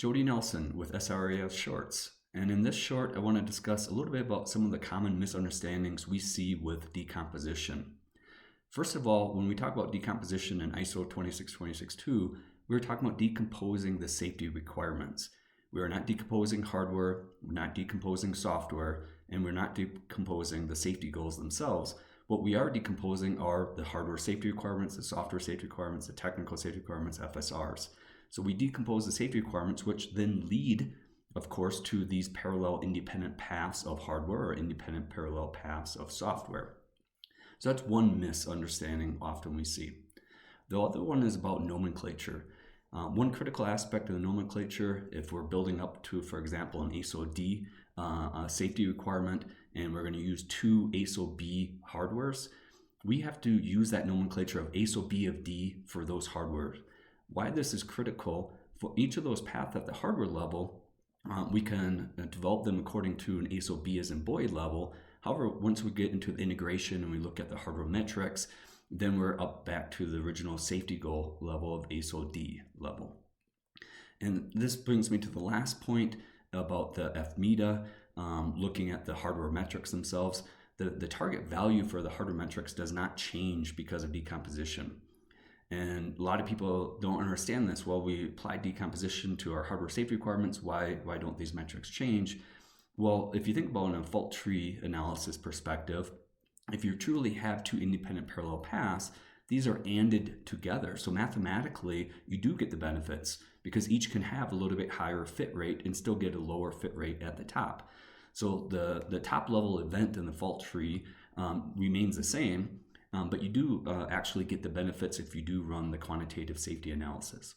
Jody Nelson with SRES Shorts, and in this short I want to discuss a little bit about some of the common misunderstandings we see with decomposition. First of all, when we talk about decomposition in ISO 26262, we're talking about decomposing the safety requirements. We are not decomposing hardware, we're not decomposing software, and we're not decomposing the safety goals themselves. What we are decomposing are the hardware safety requirements, the software safety requirements, the technical safety requirements, FSRs. So we decompose the safety requirements, which then lead, of course, to these parallel independent paths of hardware or independent parallel paths of software. So that's one misunderstanding often we see. The other one is about nomenclature. One critical aspect of the nomenclature, if we're building up to, for example, an ASO D safety requirement, and we're going to use two ASO B hardwares, we have to use that nomenclature of ASO B of D for those hardwares. Why this is critical, for each of those paths at the hardware level, we can develop them according to an ASO B as in boy level. However, once we get into the integration and we look at the hardware metrics, then we're up back to the original safety goal level of ASO D level. And this brings me to the last point about the FMETA, looking at the hardware metrics themselves. The target value for the hardware metrics does not change because of decomposition. And a lot of people don't understand this. Well, we apply decomposition to our hardware safety requirements. Why don't these metrics change? Well, if you think about it in a fault tree analysis perspective, if you truly have two independent parallel paths, these are ANDed together. So mathematically, you do get the benefits because each can have a little bit higher fit rate and still get a lower fit rate at the top. So the top level event in the fault tree remains the same, but you do actually get the benefits if you do run the quantitative safety analysis.